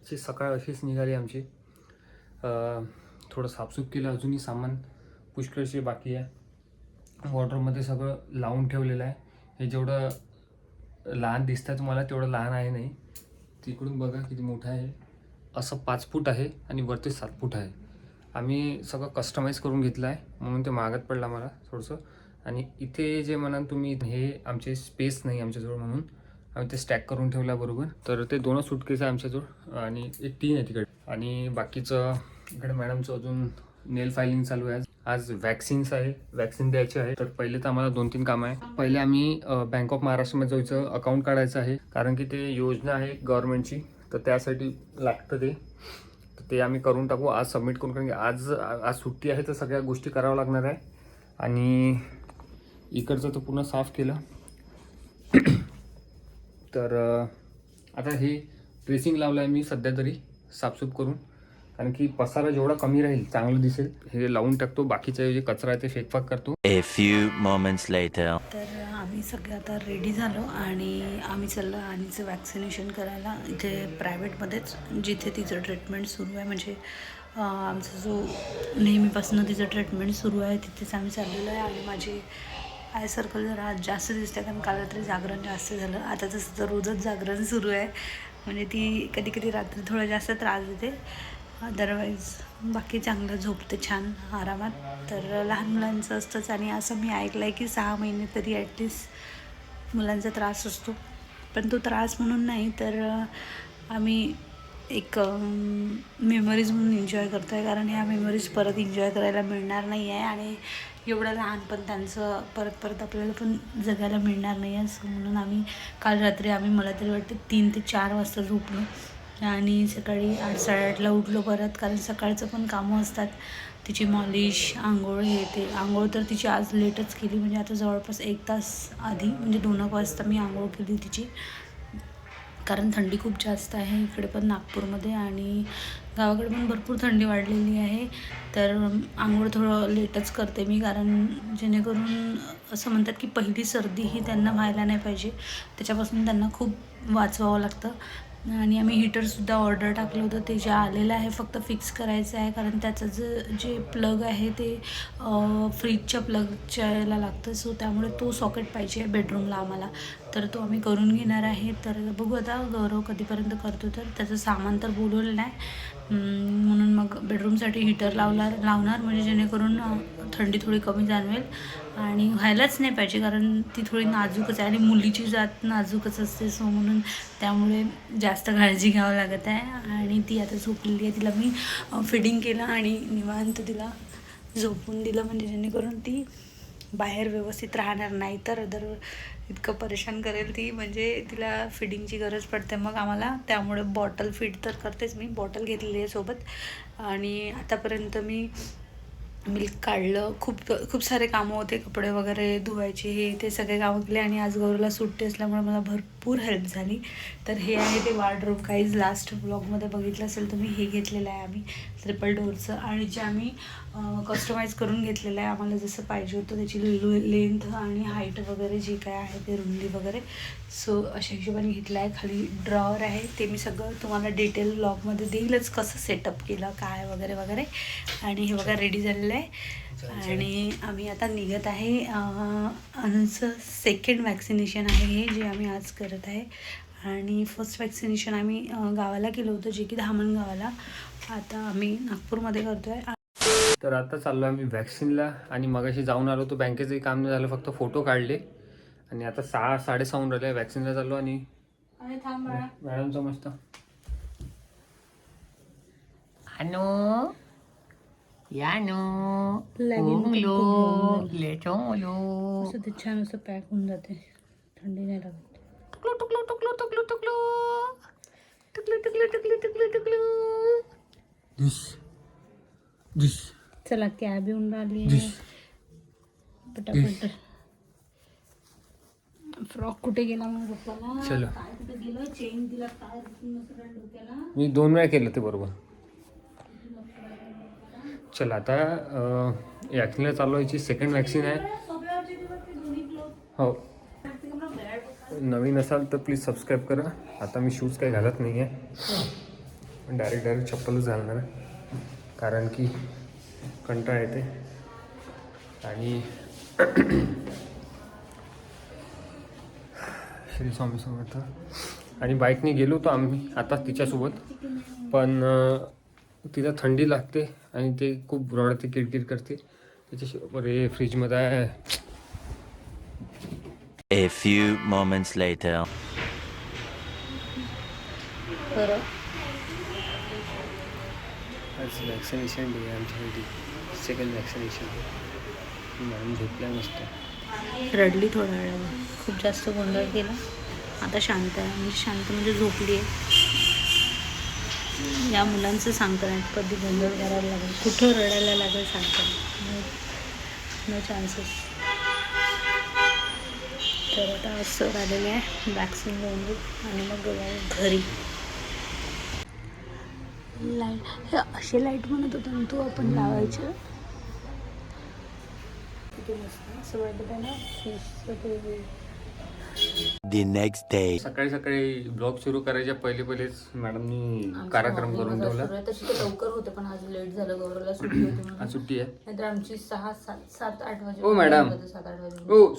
आजची सकाळ अशीच निघाली आमची. थोडं साफसूफ केलं, अजूनही सामान पुष्कळशी बाकी आहे. वॉर्डरोबमध्ये सगळं लावून ठेवलेलं आहे. हे जेवढं लहान दिसतं तुम्हाला तेवढं लहान आहे नाही. तिकडून बघा किती मोठं आहे. असं 5 फूट आहे आणि वरती 7 फूट आहे. आम्ही सगळं कस्टमाइज करून घेतलं आहे म्हणून ते महागात पडलं मला थोडंसं. आणि इथे जे म्हणाल तुम्ही, हे आमचे स्पेस नाही आमच्याजवळ म्हणून आम्ही ते स्टॅक करून ठेवलं बरोबर. तर ते 2 सूटकेस आहे आमच्याजवळ आणि एक 3 आहे तिकडे. आणि बाकीचं इकडे मॅडमचं अजून नेल फायलिंग चालू आहे. आज वॅक्सिन्स आहे, वॅक्सिन द्यायचे आहे. तर पहिले तर आम्हाला 2-3 कामं आहे. पहिले आम्ही बँक ऑफ महाराष्ट्रमध्ये जायचं, अकाउंट काढायचं आहे कारण की ते योजना आहे गव्हर्नमेंटची, तर त्यासाठी लागतं ते. तर ते आम्ही करून टाकू आज, सबमिट करून. कारण की आज सुट्टी आहे तर सगळ्या गोष्टी कराव्या लागणार आहे. आणि इकडचं तर पूर्ण साफ केलं. तर आता हे ड्रेसिंग लावलं आहे मी सध्या तरी साफसूफ करून, कारण की पसारा जेवढा कमी राहील चांगलं दिसेल. हे लावून टाकतो, बाकीचे जे कचरा आहे ते फेकफाक करतो. A few moments later. तर आम्ही सगळे आता रेडी झालो आणि आम्ही चाललो आणीचं वॅक्सिनेशन करायला इथे प्रायव्हेटमध्येच, जिथे तिचं ट्रीटमेंट सुरू आहे. म्हणजे आमचा जो नेहमीपासून तिचं ट्रीटमेंट सुरू आहे तिथेच आम्ही चाललेलो आहे. आणि माझे आय सर्कल जरा जास्त दिसते कारण काल रात्री जागरण जास्त झालं. आता तसं तर रोजच जागरण सुरू आहे, म्हणजे ती कधी कधी रात्री थोडा जास्त त्रास देते. अदरवाईज बाकी चांगलं झोपते छान आरामात. तर लहान मुलांचं असतंच. आणि असं मी ऐकलं आहे की 6 महिने तरी ॲटलिस्ट मुलांचा त्रास असतो. पण तो त्रास म्हणून नाही, तर आम्ही एक मेमरीज म्हणून एन्जॉय करतो आहे. कारण ह्या मेमरीज परत एन्जॉय करायला मिळणार नाही आहे आणि एवढं लहानपण त्यांचं परत आपल्याला पण जगायला मिळणार नाही आहे. असं म्हणून आम्ही काल रात्री मला तरी वाटते 3 ते 4 वाजता झोपलो आणि सकाळी 8-8:30ला उठलो परत. कारण सकाळचं पण कामं असतात, तिची मॉलिश, आंघोळ, हे ते. आंघोळ तर तिची आज लेटच केली, म्हणजे आता जवळपास 1 तास आधी, म्हणजे 2 वाजता मी आंघोळ केली तिची. कारण थंडी खूप जास्त आहे इकडे पण नागपूरमध्ये, आणि गावाकडे पण भरपूर थंडी वाढलेली आहे. तर आंघोळ थोडं लेटच करते मी, कारण जेणेकरून असं म्हणतात की पहिली सर्दी ही त्यांना व्हायला नाही पाहिजे, त्याच्यापासून त्यांना खूप वाचवावं लागतं. आणि आम्ही हीटरसुद्धा ऑर्डर टाकलं होतं, ते जे आलेलं आहे फक्त फिक्स करायचं आहे. कारण त्याचं जे प्लग आहे ते फ्रीजच्या प्लगच्या याला लागतं, सो त्यामुळे तो सॉकेट पाहिजे बेडरूमला आम्हाला. तर तो आम्ही करून घेणार आहे. तर बघू आता गौरव कधीपर्यंत करतो. तर त्याचं सामान तर बोलवलं नाही, म्हणून मग बेडरूमसाठी हीटर लावणार म्हणजे जेणेकरून थंडी थोडी कमी जाणवेल. आणि व्हायलाच नाही पाहिजे कारण ती थोडी नाजूकच आहे आणि मुलीची जात नाजूकच असते, सो म्हणून त्यामुळे जास्त काळजी घ्यावं लागत आहे. आणि ती आता झोपलेली आहे, तिला मी फिडिंग केलं आणि निवांत तिला झोपून दिलं, म्हणजे जेणेकरून ती बाहेर व्यवस्थित राहणार नाही. तर इतकं परेशान करेल ती, म्हणजे तिला फिडिंगची गरज पडते मग आम्हाला. त्यामुळे बॉटल फीड तर करतेच मी, बॉटल घेतलेली आहे सोबत. आणि आतापर्यंत मी मिल्क काढलं, खूप सारे कामं होते, कपडे वगैरे धुवायचे, हे ते सगळे कामं केले. आणि आज गौरवला सुट्टी असल्यामुळे मला भरपूर हेल्प झाली. तर हे आहे ते वार्डरोब. काहीच लास्ट ब्लॉगमध्ये बघितलं असेल तुम्ही, हे घेतलेलं आहे आम्ही ट्रिपल डोअरचं, आणि जे आम्ही कस्टमाइज करून घेतलेलं आहे आम्हाला जसं पाहिजे होतं, त्याची लेंथ आणि हाईट वगैरे जे काय आहे ते, रुंदी वगैरे. सो अशा हिशोबाने घेतलं आहे. खाली ड्रॉवर आहे, ते मी सगळं तुम्हाला डिटेल ब्लॉगमध्ये देईलच, कसं सेटअप केलं काय वगैरे वगैरे. आणि हे बघा रेडी झालेलं आहे आणि आम्ही आता निघत आहे. अनुचं सेकंड वॅक्सिनेशन आहे हे, जे आम्ही आज करत आहे. आणि फर्स्ट वॅक्सिनेशन आम्ही गावाला केलं होतं, जे की धामण गावाला. आता आम्ही नागपूरमध्ये करतो आहे. तर आता चाललो आम्ही वॅक्सिनला. आणि मगाशी जाऊन आलो, तो बँकेचंही काम नाही झालं, फक्त फोटो काढले. आणि आता 6-6:30 होऊन राहिले, वॅक्सिनला चाललो. आणि मॅडमचं मस्त Ano? Yano? Unglo? Lechonglo? असं ते छान असं पॅक होऊन जाते, थंडी नाही लागत. Tuklo, tuklo, tuklo, tuklo, tuklo. Tuklo, tuklo, tuklo, tuklo, tuklo. चला कॅब येऊन राहिली, पटापट. फ्रॉक कुठे गेला मग पप्पाला? चलो. काय कुठे गेलं? चेन दिला काय डोक्याला? मी 2 वेळा केलं ते बरोबर. चला आता वॅक्सिनला चालू व्हायची. सेकंड वॅक्सिन आहे. हो, नवीन असाल तर प्लीज सबस्क्राईब करा. आता मी शूज काही घालत नाही आहे. डायरेक्ट चप्पलच घालणार आहे. कारण की कंटाळा येते आणि श्री स्वामी समर्थ. आणि बाईकने गेलो होतो आम्ही आता तिच्यासोबत, पण तिला थंडी लागते आणि ते खूप रडते, किरकिर करते. त्याच्याशिवाय रे फ्रीजमध्ये आहे. A few moments later. खरं आज वॅक्सिनेशन डे आहे आमच्यासाठी, सेकंड वॅक्सिनेशन. मॅडम झोपल्या मस्त. रडली थोडा वेळ, खूप जास्त गोंधळ केला. आता शांत आहे, म्हणजे शांत म्हणजे झोपली आहे. या मुलांचं सांगता नाही कधी गोंधळ करायला लागेल, कुठं रडायला लागेल सांगता नो चान्सेस. तर आता सर आलेले आहे, वॅक्सिन घेऊन घेऊ आणि मग घरी. लाईट हे असे लाईट म्हणत होता ना तू, आपण लावायचं. किती मस्त असं वाटत आहे ना फिशचं ते. The next day. सकाळी सकाळी ब्लॉग सुरू करायच्या पहिलेच मॅडमनी कार्यक्रम करून ठेवला. तशी ते लवकर होते पण आज लेट झालं, गौरवला सुट्टी होती म्हणून. आज सुट्टी आहे. नाहीतर आमची 6-7-8 वाजे. ओ मॅडम, 7-8 वाजे ओ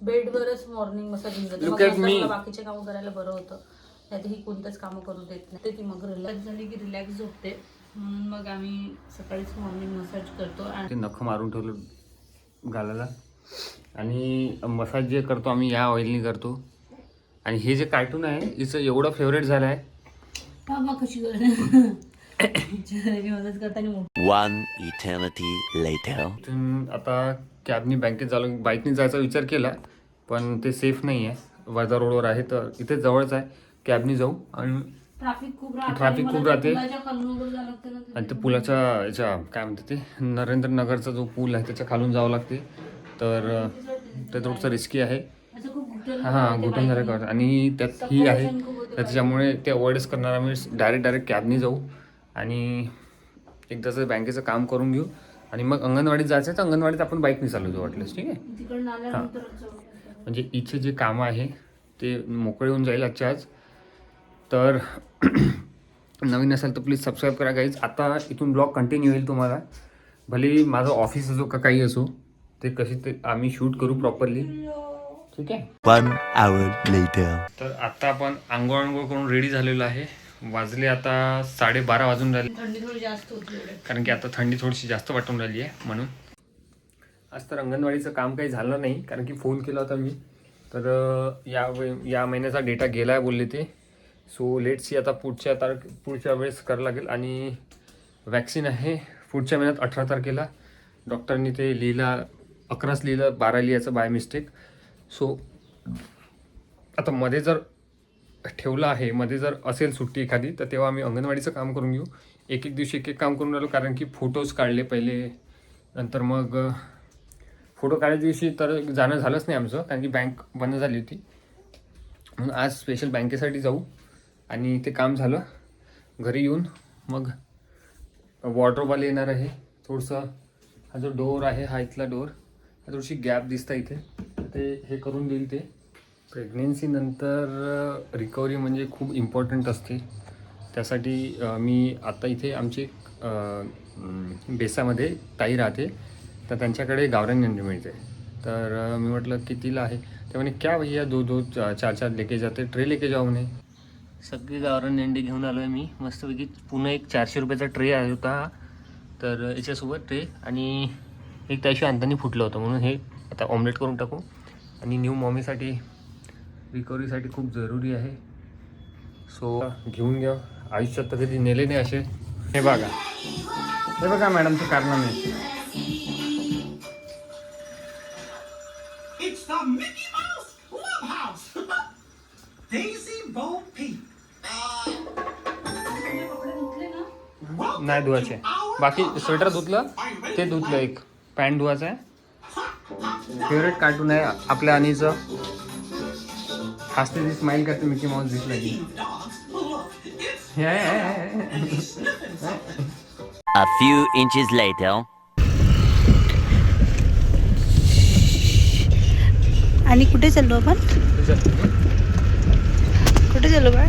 बेडवरच मॉर्निंग मसाज होऊन जाते. Look at me. मला बाकीचे कामं करायला बरं होतं, नाही ही कोणतंच कामं करू देत नाही. ती मग रिलॅक्स झाली की रिलॅक्स झोपते, म्हणून मग आम्ही सकाळीच मॉर्निंग मसाज करतो. ते आणि नख मारून ठेवलं गालाला. आणि मसाज जे करतो आम्ही या ऑइलनी करतो. आणि हे जे कार्टून आहे हिचं एवढं फेवरेट झालं आहे. मग कशी मसाज करताना. One eternity later. इथून आता कॅबनी बँकेत झालो, बाईकने जायचा विचार केला पण ते सेफ नाही आहे. वर्धा रोडवर आहे तर इथे जवळच आहे, कॅबनी जाऊ. आणि ट्रॅफिक खूप राहते. आणि आणि ते पुलाच्या याच्या काय म्हणते ते नरेंद्र नगरचा जो पूल आहे त्याच्या खालून जावं लागते, तर ते थोडंसं रिस्की आहे. हां घुटून झालं का. आणि त्यात ही आहे त्याच्यामुळे ते अवॉइडच करणार आम्ही. डायरेक्ट कॅबनी जाऊ आणि एकदाचं बँकेचं काम करून घेऊ आणि मग अंगणवाडीत जायचं तर अंगणवाडीत आपण बाईकने चालू जाऊ वाटलंच. ठीक आहे. हां म्हणजे इथे जे कामं आहे ते मोकळे होऊन जाईल आजच्या आज. तर नवीन असेल तर प्लीज सबस्क्राईब करा गाईज. आता इथून ब्लॉग कंटिन्यू होईल तुम्हाला, भले माझं ऑफिस असो का काही असो, ते कशी ते आम्ही शूट करू प्रॉपरली. ठीक आहे. 1 hour later. तर आता आपण आंघोळ करून रेडी झालेलो आहे. वाजले आता 12:30 वाजून राहिले, थंडी थोडी जास्त होती कारण की आता थंडी थोडीशी जास्त वाटून राहिली आहे म्हणून. आज तर अंगणवाडीचं काम काही झालं नाही, कारण की फोन केला होता मी, तर या महिन्याचा डेटा गेला आहे बोलले ते. सो लेट्स सी आता पुढच्या वेळेस करावं लागेल. आणि वॅक्सिन आहे पुढच्या महिन्यात 18 तारखेला. डॉक्टरनी ते लिहिलं 11च लिहिलं, 12 लिहायचं बाय मिस्टेक. सो आता मध्ये जर ठेवलं आहे, मध्ये जर असेल सुट्टी एखादी, तर तेव्हा आम्ही अंगणवाडीचं काम करून घेऊ. एक दिवशी एक काम करून राहिलो, कारण की फोटोज काढले पहिले, नंतर मग फोटो काढायच्या दिवशी तर जाणं झालंच नाही आमचं, कारण की बँक बंद झाली होती. म्हणून आज स्पेशल बँकेसाठी जाऊ आणि ते काम झालं घरी येऊन मग वॉर्डरोबवाले येणार आहे. थोडंसं हा जो डोअर आहे, हा इथला डोअर, हा थोडीशी गॅप दिसतं इथे, ते हे करून देईल. ते प्रेग्नेन्सीनंतर रिकव्हरी म्हणजे खूप इम्पॉर्टंट असते. त्यासाठी मी आता इथे आमची बेसामध्ये ताई राहते, तर त्यांच्याकडे गावरान अंडी मिळते. तर मी म्हटलं कितीला आहे, ते म्हणे क्या भैया 2-2 4-4 लेके जाते, ट्रे लेके जाऊ म्हणे. सगळे गावरान अंडे घेऊन आलो आहे मी मस्तपैकी. पुन्हा एक 400 रुपयाचा ट्रे आहे होता, तर याच्यासोबत ट्रे आणि एक त्याशी अंतानी फुटलं होतं, म्हणून हे आता ऑमलेट करून टाकू. आणि न्यू मॉमीसाठी रिकव्हरीसाठी खूप जरुरी आहे. सो घेऊन घ्या. आयुष्यात तर कधी नेले नाही असे. हे बघा मॅडमचं कारनामे. It's the Mickey Mouse Clubhouse. Daisy Bo Peep. नाही धुवायचे, बाकी स्वेटर धुतलं, ते धुतलं. एक पॅन्ट धुवायचं आहे. फेवरेट कार्टून आहे आपल्या अनीचं. हसते ती स्माइल करते मिकी माऊस दिसला की. A few inches later. आणि कुठे चाललो आपण? कुठे चाललो बाळ?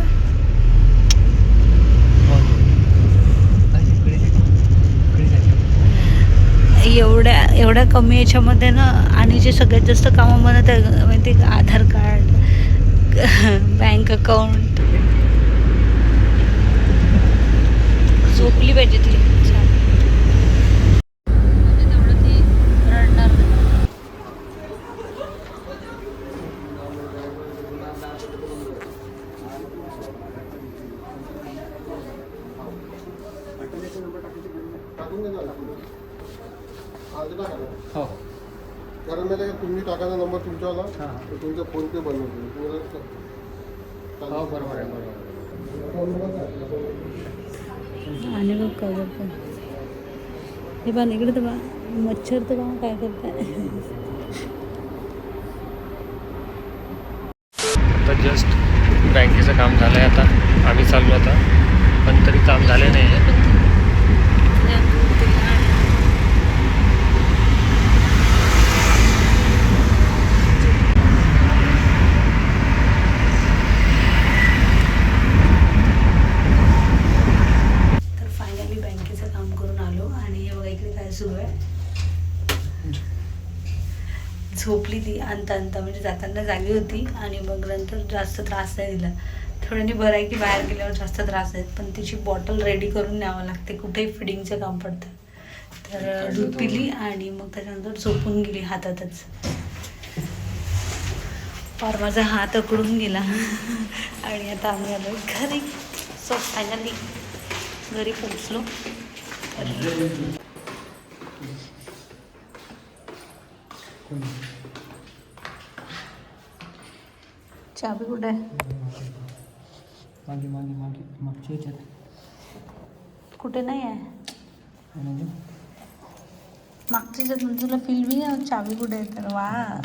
एवढ्या कमी याच्यामध्ये ना, आणि जे सगळ्यात जास्त कामं म्हणत आहे माहिती आहे का, आधार कार्ड, बँक अकाउंट. झोपली पाहिजे ती छान. तेवढं ती रडणार नाही. हो कारण माहिती का तुम्ही टाकायचा नंबर तुमच्यावाला हां तर तुमचा फोन पे बनवतो हो बरोबर आहे आणि बघ कवर पण हे बघ इकडे तर बा मच्छर तर बा काय करताय. आता जस्ट बँकेचं काम झालं आहे. आता आम्ही चाललो आता, पण तरी काम झालं नाही आहे. तर फायनली बँकेचं काम करून आलो आणि हे बघा इकडे काय सुरू आहे. झोपली ती आणता म्हणजे जाताना जागी होती आणि मग नंतर जास्त त्रास नाही दिला. थोड्याने बरं आहे की बाहेर गेल्यावर जास्त त्रास आहेत, पण तिची बॉटल रेडी करून न्यावं लागते, कुठेही फिडिंगचं काम पडतं. तर दूध पिली आणि मग त्याच्यानंतर झोपून गेली हातातच. फार माझा हात अकडून गेला आणि आता आम्ही आलो घरी. सो फायनली घरी पोचलो. चाबी कुठे आहे? मागे मागे मागे मागच्या याच्यात कुठे नाही आहे. म्हणजे मागच्या याच्यात तुला फील बी आहे चाबी कुठे आहे तर. वा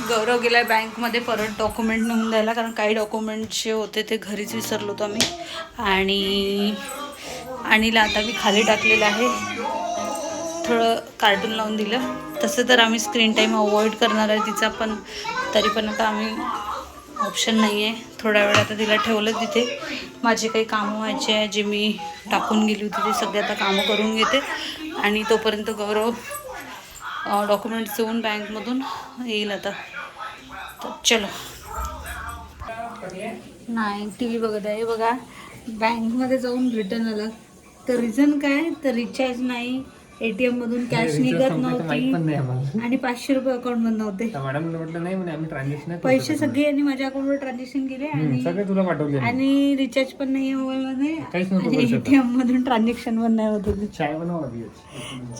गौरव गेला आहे बँकमध्ये परत डॉक्युमेंट नेऊन द्यायला, कारण काही डॉक्युमेंट जे होते ते घरीच विसरलो होतो आम्ही. आणीला आता मी खाली टाकलेलं आहे, थोडं कार्टून लावून दिलं. तसं तर आम्ही स्क्रीन टाईम अवॉइड करणार आहे तिचा, पण तरी पण आता आम्ही ऑप्शन नाही आहे. थोड्या वेळ आता तिला ठेवलं तिथे. माझे काही कामं व्हायचे आहे जे मी टाकून गेली होती ते सगळे आता कामं करून घेते आणि तोपर्यंत गौरव डॉक्युमेंट्स देऊन बँकमधून येईल आता. तर चलो. नाही टी व्ही बघत आहे. बघा बँकमध्ये जाऊन रिटर्न आला तर रिझन काय, तर रिचार्ज नाही, ATM मधून कॅश निघत नव्हती आणि 500 रुपये अकाउंट मध्ये नव्हते. मॅडमला म्हटलं नाही म्हणे आम्ही ट्रान्झॅक्शन पैसे सगळे यांनी माझ्या अकाउंटवर ट्रान्झॅक्शन केले आणि सगळे तुला पाठवले आणि रिचार्ज पण नाही मोबाईलमध्ये, काहीच नव्हतं करू शकत. ATM मधून ट्रान्झॅक्शन पण नाही होत होते. चाय बनवा आधी.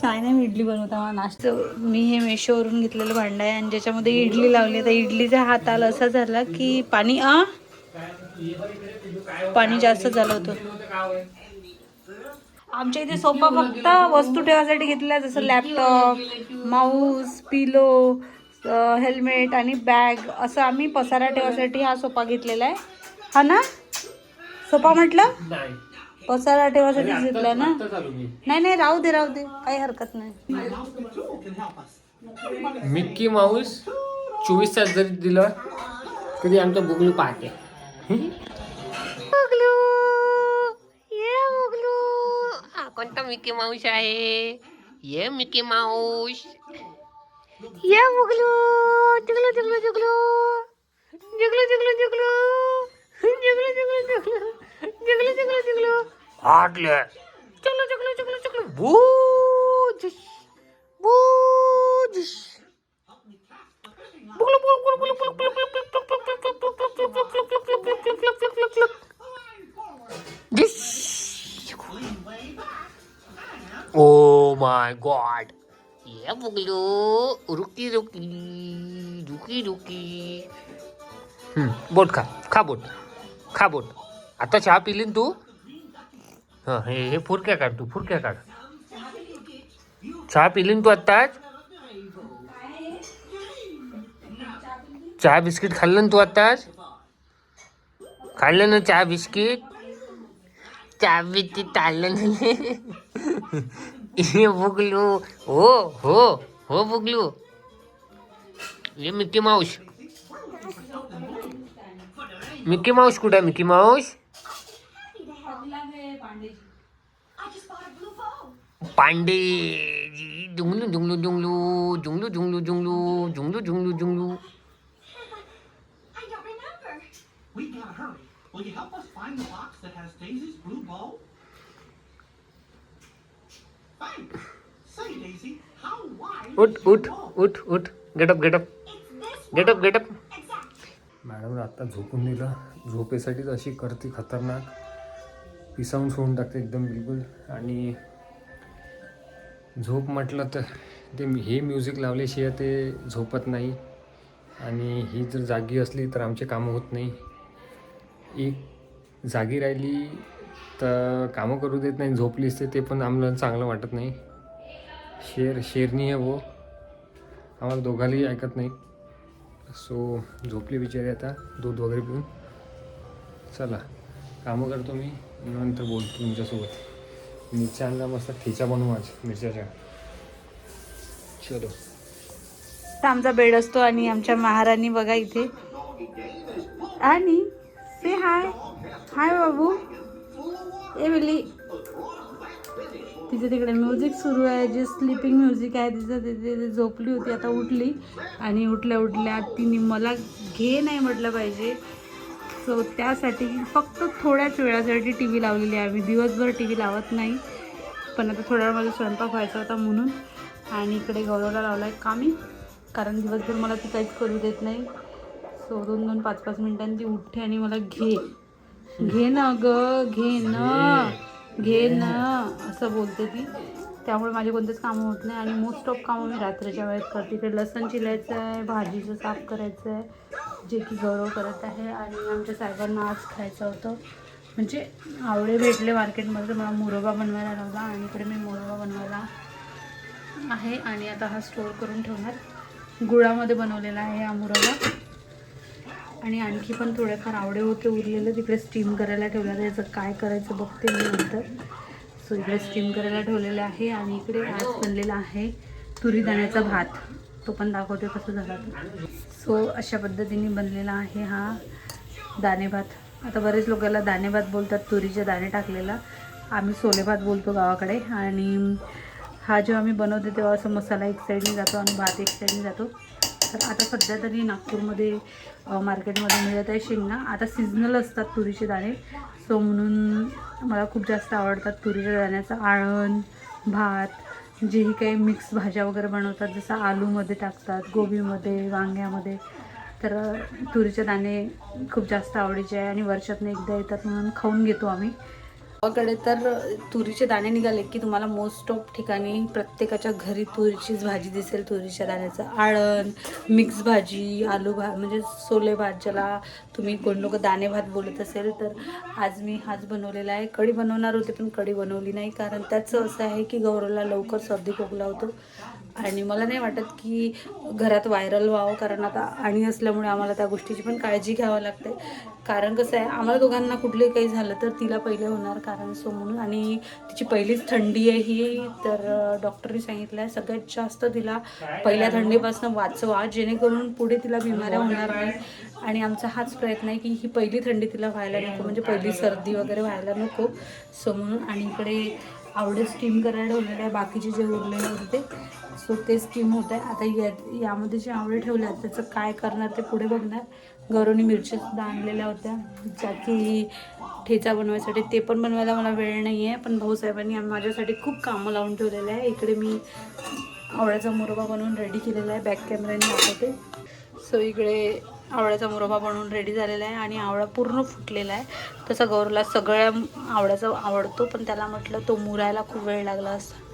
चाय नाही, मी इडली बनवता. मला नाश्ता मी हे मेशोवरून घेतलेलं भांडं आहे आणि ज्याच्यामध्ये इडली लावली. तर इडलीचा हात आला असा झाला की पाणी जास्त झालं होतं. आमच्या इथे सोफा फक्त वस्तू ठेवायसाठी घेतला, जसं लॅपटॉप, माऊस, पिलो, हेल्मेट आणि बॅग, असं आम्ही पसारा ठेवायसाठी हा सोफा घेतलेला आहे. हा ना सोफा म्हटलं, पसारा ठेवायसाठी घेतला ना. नाही राहू दे काही हरकत नाही. मिक्की माऊस 24 तास जरी दिलं तरी आमचा बुगलू पाहते. कोणता मिकी माऊस आहे? ये मिकी माऊस, ये मुगलू. जुगलू जुगलू जुगलू जुगलू जुगलू जुगलू जुगलू जुगलू जुगलू जुगलू जुगलू जुगलू हाटले जुगलू जुगलू जुगलू जुगलू बूज बूज बुगलू बुगलू बुगलू बुगलू Oh my God! Yeah, बुगलू, रुकी रुकी रुकी रुकी. बोट खा बोट. आता चहा पिली तू. हा हे फुरक्या काढ तू, फुरक्या काढ. चहा पिली तू आत्ताच. चहा बिस्किट खाल्लं ना तू आत्ताच. खाल्लं ना चहा बिस्किट. चहा बिस्किट खाल्लं ना. ये बुगलू. हो बुगलू. ये मिकी माऊस. मिकी माऊस कुठे आहे? मिकी माऊस पांडेजी जुंगलू जुंगलू जुंगलू जुंगलू जुंगलू जुंगलू जुंगलू जुंगलू जुंगलू. I don't remember. We gotta hurry. Will you help us find the box that has Daisy's blue bow? Thanks. Say, Daisy, how wide उठ is your उठ bow? उठ उठ getup getup It's this getup getup. exact. Madam आत्ता झोपून दिलं. झोपेसाठीच अशी करते खतरनाक, पिसावून सोडून टाकते एकदम बिलकुल. आणि झोप म्हटलं तर ते हे म्युझिक लावल्याशिवाय ते झोपत नाही. आणि ही जर जागी असली तर आमचे कामं होत नाही. एक जागी राहिली तर कामं करू देत नाही, झोपली असते ते पण आम्हाला चांगलं वाटत नाही. शेरनी आहे वो, आम्हाला दोघालाही ऐकत नाही. सो झोपली बिचारी आता दूध वगैरे पिऊन. चला कामं करतो मी, नंतर बोलतो तुमच्यासोबत. मिरच्या आणला मस्त ठेचा बनवू आज मिरच्याच्या. चलो. तर आमचा बेड असतो आणि आमच्या महाराणी बघा इथे. आणि से हाय हाय बाबू. ए बिल्ली. तिथे तिकडे म्युझिक सुरू आहे, जे स्लीपिंग म्युझिक आहे तिचं. तिथे झोपली होती, आता उठली. आणि उठल्या तिने मला घे नाही म्हटलं पाहिजे. सो त्यासाठी फक्त थोड्याच वेळासाठी टी व्ही लावलेली आहे. आम्ही दिवसभर टी व्ही लावत नाही, पण आता थोड्या वेळ माझा स्वयंपाक व्हायचा होता म्हणून. आणि इकडे गौरवला लावला आहे कामी, कारण दिवसभर मला ती काहीच करू देत नाही. सो 2-2, 5-5 मिनिटांनी ती उठते आणि मला घे ना गं, घे ना असं बोलते ती. त्यामुळे माझे कोणतेच कामं होत नाही. आणि मोस्ट ऑफ कामं मी रात्रीच्या वेळेत करते. इकडे लसूण चिलायचं आहे, भाजीचं साफ करायचं आहे, जे की गौरव करत आहे. आणि आमच्या साहेबांना आज खायचं होतं, म्हणजे आवळे भेटले मार्केटमध्ये, तर मला मुरबा बनवायला लावला. आणि इकडे मी मुरबा बनवायला आहे. आणि आता हा स्टोअर करून ठेवणार. गुळामध्ये बनवलेला आहे हा मुरबा. आणि आणखी पण थोडेफार आवडे होते उरलेले, तिकडे स्टीम करायला ठेवलेलं. याचं काय करायचं बघते मी नंतर. सो इकडे स्टीम करायला ठेवलेलं आहे. आणि इकडे आज बनलेला आहे तुरी दाण्याचा भात, तो पण दाखवते कसं झाला तो. सो अशा पद्धतीने बनलेला आहे हा दाणे भात. आता बरेच लोकांना दाणे भात बोलतात, तुरीचे दाणे टाकलेला. आम्ही सोले भात बोलतो गावाकडे. आणि हा जेव्हा आम्ही बनवते तेव्हा असं मसाला एक साईडने जातो आणि भात एक साईडने जातो. तर आता सध्या तरी नागपूरमध्ये मार्केटमध्ये मिळत आहे शेंगा. आता सिजनल असतात तुरीचे दाणे. सो म्हणून मला खूप जास्त आवडतात तुरीच्या दाण्याचं आळण भात. जेही काही मिक्स भाज्या वगैरे बनवतात, जसं आलूमध्ये टाकतात, गोबीमध्ये, वांग्यामध्ये, तर तुरीचे दाणे खूप जास्त आवडीचे आहे. आणि वर्षातून एकदा येतात म्हणून खाऊन घेतो आम्ही. गावाकडे तर तुरीचे दाणे निघाले की तुम्हाला मोस्ट ऑफ ठिकाणी प्रत्येकाच्या घरी तुरीचीच भाजी दिसेल. तुरीच्या दाण्याचं आळण, मिक्स भाजी, आलू भात, म्हणजे सोले भात, ज्याला तुम्ही कोण लोक दाणे भात बोलत असेल. तर आज मी हाच बनवलेला आहे. कढी बनवणार होते पण कढी बनवली नाही, कारण त्याचं असं आहे की गौरवला लवकर सर्दी खोकला होतो. आणि मला नाही वाटत की घरात व्हायरल व्हावं, कारण आता आणि असल्यामुळे आम्हाला त्या गोष्टीची पण काळजी घ्यावं लागते. कारण कसं आहे, आम्हाला दोघांना कुठले काही झालं तर तिला पहिले होणार, कारण सो म्हणून. आणि तिची पहिलीच थंडी आहे ही, तर डॉक्टरने सांगितलं आहे सगळ्यात जास्त तिला पहिल्या थंडीपासून वाचवा, जेणेकरून पुढे तिला बिमाऱ्या होणार नाही. आणि आमचा हाच प्रयत्न आहे की ही पहिली थंडी तिला व्हायला नको, म्हणजे पहिली सर्दी वगैरे व्हायला नको. सो म्हणून. आणि इकडे आवडे स्टीम करायला ठेवलेले आहे, बाकीचे जे उरलेले होते सो ते स्टीम होत आहे. आता यामध्ये जे आवडे ठेवले आहेत त्याचं काय करणार ते पुढे बघणार. गौरवनी मिरच्या सुद्धा आणलेल्या होत्या, ज्या की ठेचा बनवायसाठी, ते पण बनवायला मला वेळ नाही आहे. पण भाऊसाहेबांनी माझ्यासाठी खूप कामं लावून ठेवलेलं आहे. इकडे मी आवळ्याचा मुरबा बनवून रेडी केलेला आहे, बॅक कॅमेऱ्याने दाखवते. सो इकडे आवळ्याचा मुरबा बनवून रेडी झालेला आहे. आणि आवळा पूर्ण फुटलेला आहे. तसा गौरवला सगळ्या आवळ्याचा आवडतो, पण त्याला म्हटलं तो मुरायला खूप वेळ लागला असता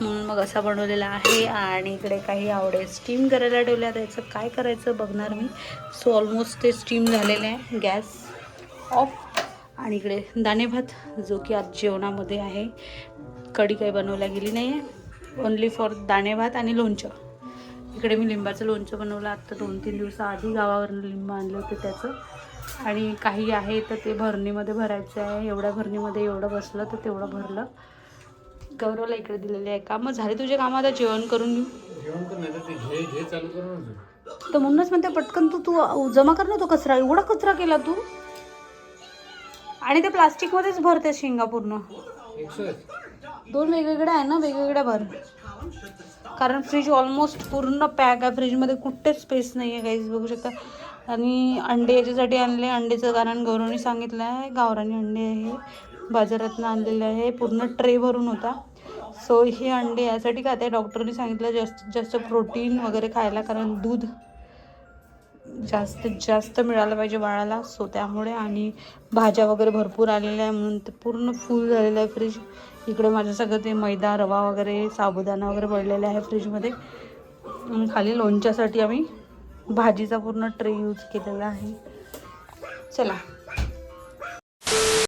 म्हणून मग असा बनवलेला आहे. आणि इकडे काही आवडे स्टीम करायला ठेवले. आता याचं काय करायचं बघणार मी. सो ऑलमोस्ट ते स्टीम झालेलं आहे. Gas of. आणि इकडे दाणे भात, जो की आज जेवणामध्ये आहे. कढी काही बनवल्या गेली नाही आहे, ओन्ली फॉर दाणे भात आणि लोणचं. इकडे मी लिंबाचं लोणचं बनवलं आत्ता 2-3 दिवसाआधी, गावावरून लिंब आणले होते त्याचं. आणि काही आहे तर ते भरणीमध्ये भरायचं आहे. एवढ्या भरणीमध्ये एवढं बसलं तर तेवढं भरलं. गौरवला इकडे दिलेले आहे कामं. झाले तुझे कामं, आता जेवण करून घेऊ. जेवण पण नाही तर ते घे चालू करू ना. तर म्हणूनच म्हणते पटकन तू जमा कर ना तो कचरा. एवढा कचरा केला तू. आणि ते प्लास्टिकमध्येच भरते शेंगा पूर्ण. 2 वेगवेगळ्या आहे ना, वेगवेगळ्या भर. कारण फ्रीज ऑलमोस्ट पूर्ण पॅक आहे. फ्रीजमध्ये कुठेच स्पेस नाही आहे काहीच, बघू शकता. आणि अंडे याच्यासाठी आणले. अंडेचं कारण गौरवने सांगितलं आहे, गावरानी अंडे आहे, बाजारातून आणलेले आहे. पूर्ण ट्रे भरून होता. सो हे अंडे यासाठी खाते. डॉक्टरने सांगितलं जास्तीत जास्त प्रोटीन वगैरे खायला, कारण दूध जास्तीत जास्त मिळालं पाहिजे बाळाला. सो त्यामुळे. आणि भाज्या वगैरे भरपूर आलेल्या आहे म्हणून ते पूर्ण फुल झालेलं आहे फ्रीज. इकडे माझं सगळं ते मैदा, रवा वगैरे, साबुदाणा वगैरे पडलेले आहे फ्रीजमध्ये. आणि खाली लोणच्यासाठी आम्ही भाजीचा पूर्ण ट्रे यूज केलेला आहे. चला